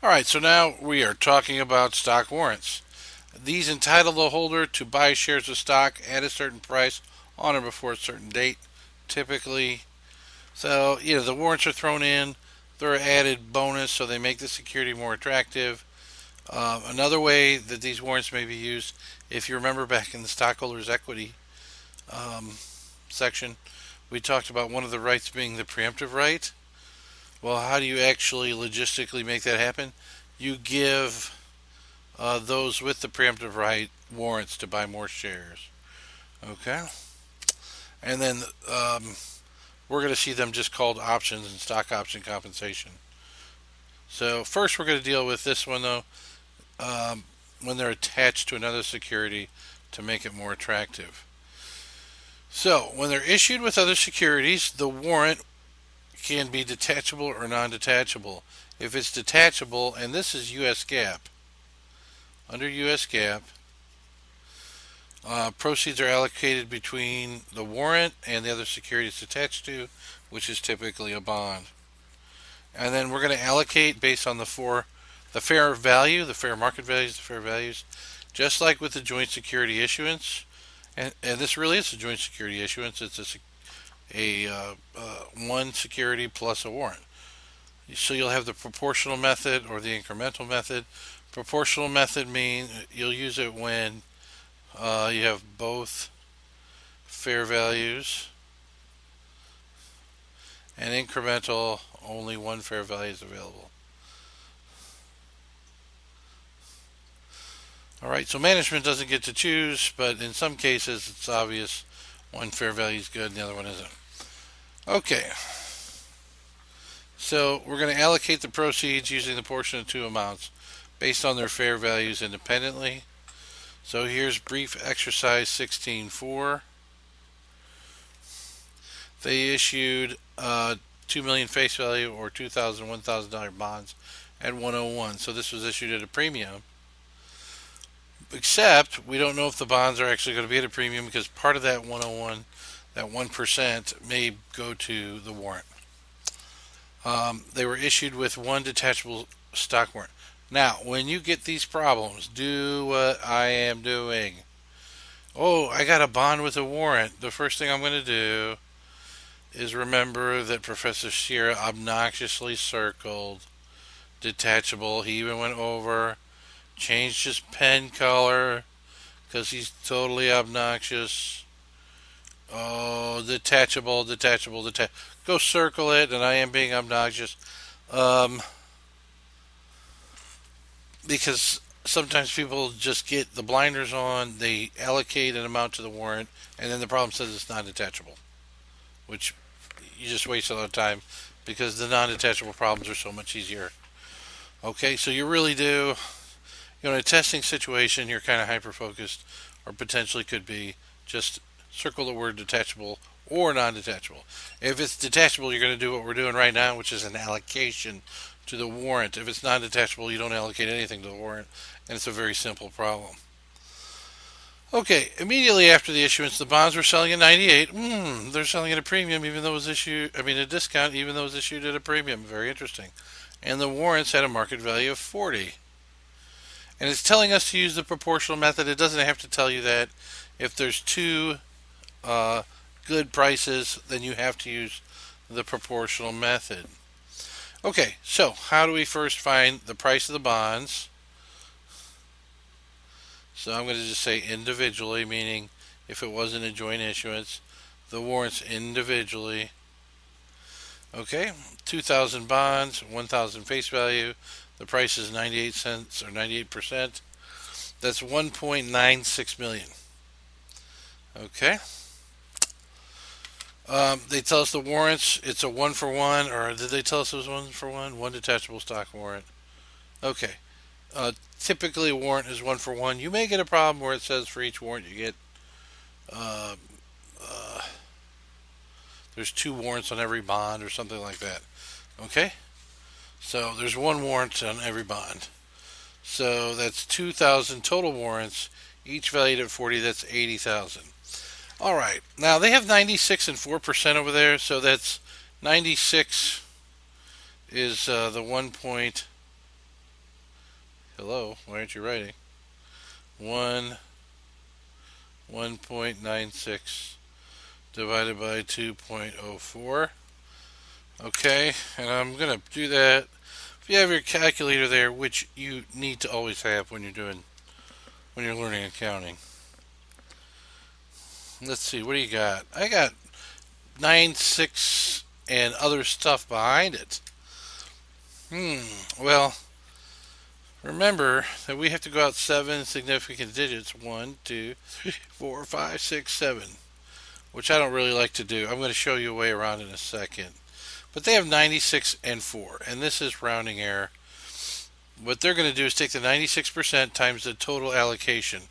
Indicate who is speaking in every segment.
Speaker 1: All right, so now we are talking about stock warrants. These entitle the holder to buy shares of stock at a certain price on or before a certain date, typically. So, the warrants are thrown in, they're an added bonus, so they make the security more attractive. Another way that these warrants may be used, if you remember back in the stockholders' equity um, section, we talked about one of the rights being the preemptive right. Well, how do you actually logistically make that happen? You give those with the preemptive right warrants to buy more shares. Okay? And then we're going to see them just called options and stock option compensation. So, first, we're going to deal with this one, though, when they're attached to another security to make it more attractive. So, when they're issued with other securities, the warrant can be detachable or non detachable. If it's detachable, and this is US GAAP, under US GAAP, proceeds are allocated between the warrant and the other security it's attached to, which is typically a bond. And then we're going to allocate based on the fair value, the fair market values, the fair values, just like with the joint security issuance. And this really is a joint security issuance. It's one security plus a warrant. So you'll have the proportional method or the incremental method. Proportional method means you'll use it when you have both fair values, and incremental, only one fair value is available. Alright, so management doesn't get to choose, but in some cases it's obvious one fair value is good and the other one isn't. Okay, so we're going to allocate the proceeds using the portion of two amounts based on their fair values independently. So here's brief exercise 16.4. They issued 2 million face value or $2,000, $1,000 bonds at 101. So this was issued at a premium. Except we don't know if the bonds are actually going to be at a premium because part of that 101, that 1%, may go to the warrant. They were issued with one detachable stock warrant. Now, when you get these problems, do what I am doing. Oh, I got a bond with a warrant. The first thing I'm going to do is remember that Professor Sierra obnoxiously circled detachable. He even went over, changed his pen color because he's totally obnoxious. Oh, detachable. Go circle it, and I am being obnoxious. Because sometimes people just get the blinders on, they allocate an amount to the warrant, and then the problem says it's non detachable, which you just waste a lot of time because the non detachable problems are so much easier. Okay, so you really do, in a testing situation, you're kind of hyper focused, or potentially could be, just circle the word detachable or non detachable. If it's detachable, you're going to do what we're doing right now, which is an allocation to the warrant. If it's non detachable, you don't allocate anything to the warrant, and it's a very simple problem. Okay, immediately after the issuance, the bonds were selling at 98. They're selling at a premium, even though it was a discount, even though it was issued at a premium. Very interesting. And the warrants had a market value of 40. And it's telling us to use the proportional method. It doesn't have to tell you that. If there's two good prices, then you have to use the proportional method. Okay, so how do we first find the price of the bonds? So I'm going to just say individually, meaning if it wasn't a joint issuance, the warrants individually. Okay, 2,000 bonds, 1,000 face value. The price is 98 cents or 98%. That's 1.96 million. Okay. They tell us the warrants, it's a one for one, or did they tell us it was one for one? One detachable stock warrant. Okay. Typically, a warrant is one for one. You may get a problem where it says for each warrant you get uh, uh, there's two warrants on every bond or something like that. Okay? So there's one warrant on every bond. So that's 2,000 total warrants, each valued at 40. That's 80,000. All right. Now they have 96 and 4% over there. So that's 96 is the 1.96 Hello, why aren't you writing? 1 1.96 divided by 2.04. Okay, and I'm gonna do that. If you have your calculator there, which you need to always have when you're learning accounting. Let's see, what do you got? I got 9, 6, and other stuff behind it. Well, remember that we have to go out 7 significant digits. 1, 2, 3, 4, 5, 6, 7. Which I don't really like to do. I'm going to show you a way around in a second. But they have 96 and 4, and this is rounding error. What they're going to do is take the 96% times the total allocation.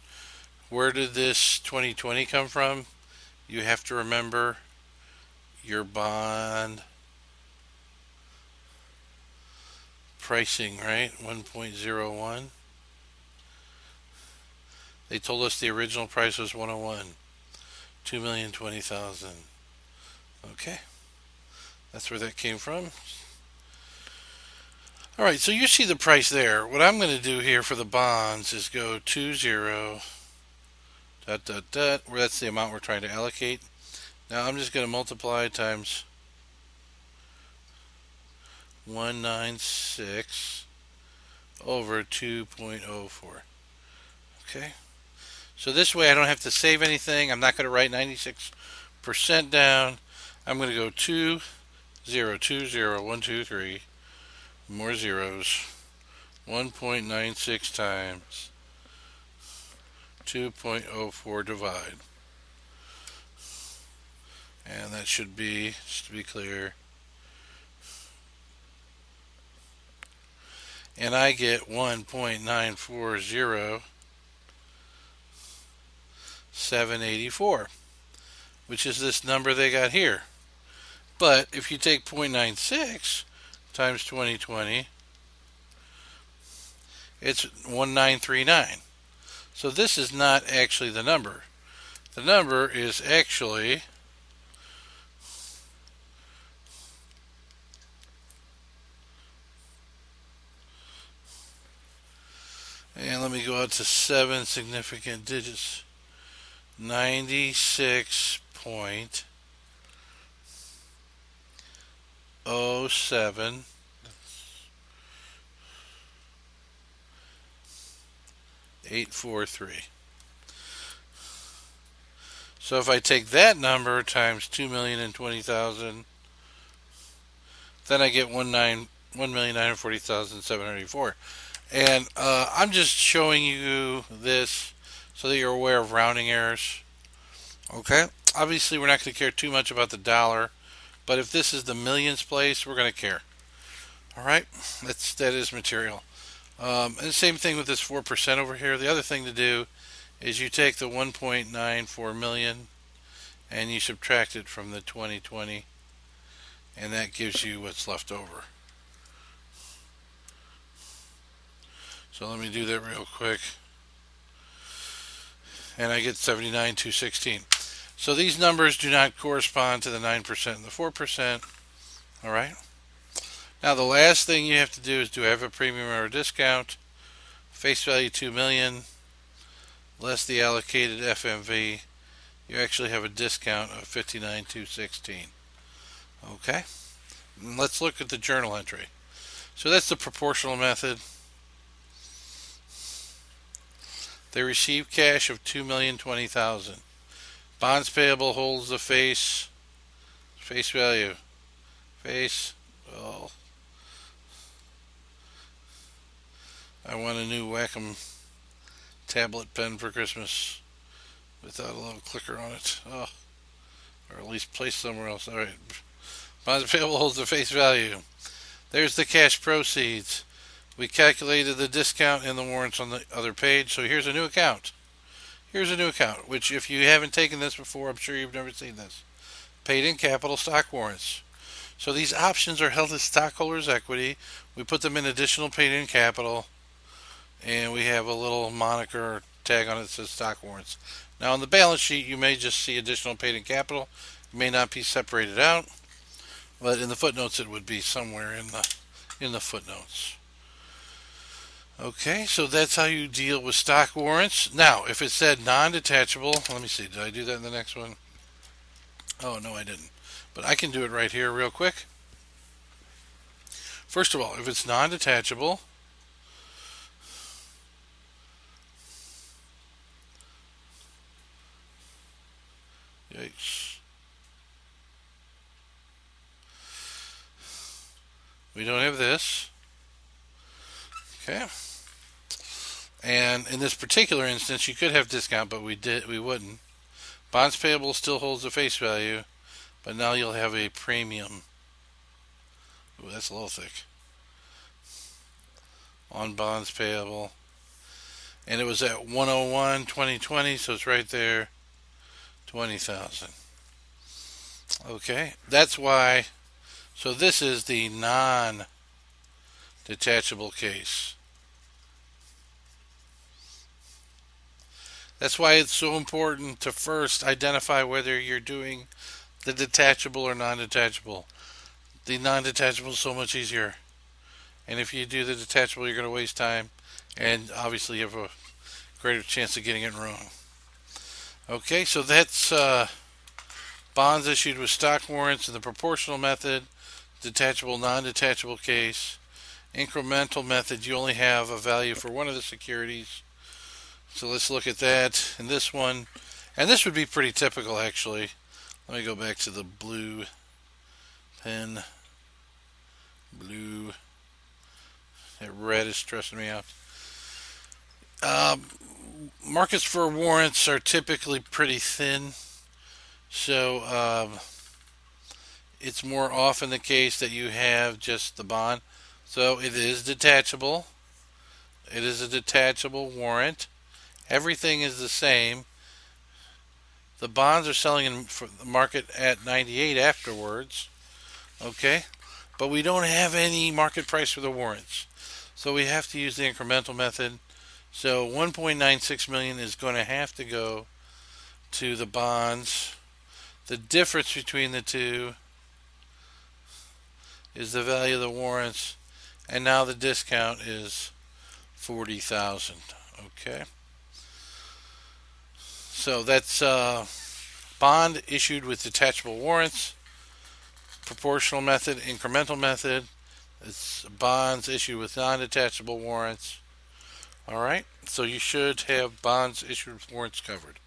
Speaker 1: Where did this 2020 come from? You have to remember your bond pricing, right? 1.01. They told us the original price was 101. 2,020,000. Okay. That's where that came from. All right, so you see the price there. What I'm going to do here for the bonds is go 20 dot dot dot, where that's the amount we're trying to allocate. Now I'm just going to multiply times 196 over 2.04. Okay. So this way I don't have to save anything. I'm not going to write 96% down. I'm going to go 2, 0, 2, 3, more zeros. 1.96 times 2.04 divide. And that should be, just to be clear, and I get 1.940784, which is this number they got here. But if you take 0.96 times 2020, it's 1939. So this is not actually the number. The number is actually and let me go out to 7 significant digits. 96.07 843. So if I take that number times 2,020,000, then I get 1,940,784. And I'm just showing you this so that you're aware of rounding errors. Okay? Obviously, we're not going to care too much about the dollar, but if this is the millions place, we're going to care. All right? That is material. And the same thing with this 4% over here. The other thing to do is you take the 1.94 million and you subtract it from the 2020, and that gives you what's left over. So let me do that real quick. And I get 79,216. So these numbers do not correspond to the 9% and the 4%. All right. Now the last thing you have to do is, do I have a premium or a discount? Face value 2 million less the allocated FMV. You actually have a discount of 59,216. Okay. And let's look at the journal entry. So that's the proportional method. They received cash of 2,020,000. Bonds payable holds the face value. Oh, I want a new Wacom tablet pen for Christmas without a little clicker on it. Oh, or at least placed somewhere else. All right. Bonds payable holds the face value. There's the cash proceeds. We calculated the discount and the warrants on the other page. So here's a new account. Which if you haven't taken this before, I'm sure you've never seen this. Paid in capital stock warrants. So these options are held as stockholders' equity. We put them in additional paid in capital, and we have a little moniker or tag on it that says stock warrants. Now on the balance sheet, you may just see additional paid in capital. It may not be separated out, but in the footnotes it would be somewhere in the footnotes. Okay, so that's how you deal with stock warrants. Now, if it said non-detachable, let me see, did I do that in the next one? Oh, no, I didn't. But I can do it right here real quick. First of all, if it's non-detachable, yikes, we don't have this. Okay. And in this particular instance, you could have discount, but we wouldn't. Bonds payable still holds the face value, but now you'll have a premium. Ooh, that's a little thick. On bonds payable. And it was at 101 2020, so it's right there. 20,000. Okay, that's why. So this is the non-detachable case. That's why it's so important to first identify whether you're doing the detachable or non-detachable. The non-detachable is so much easier. And if you do the detachable, you're going to waste time, and obviously you have a greater chance of getting it wrong. Okay, so that's bonds issued with stock warrants in the proportional method, detachable, non-detachable case. Incremental method, you only have a value for one of the securities. So let's look at that in this one. And this would be pretty typical, actually. Let me go back to the blue pen. Blue. That red is stressing me out. Markets for warrants are typically pretty thin. So it's more often the case that you have just the bond. So it is detachable. It is a detachable warrant. Everything is the same. The bonds are selling in the market at 98 afterwards. Okay? But we don't have any market price for the warrants. So we have to use the incremental method. So 1.96 million is going to have to go to the bonds. The difference between the two is the value of the warrants, and now the discount is 40,000. Okay? So that's bond issued with detachable warrants, proportional method, incremental method. It's bonds issued with non-detachable warrants. All right, so you should have bonds issued with warrants covered.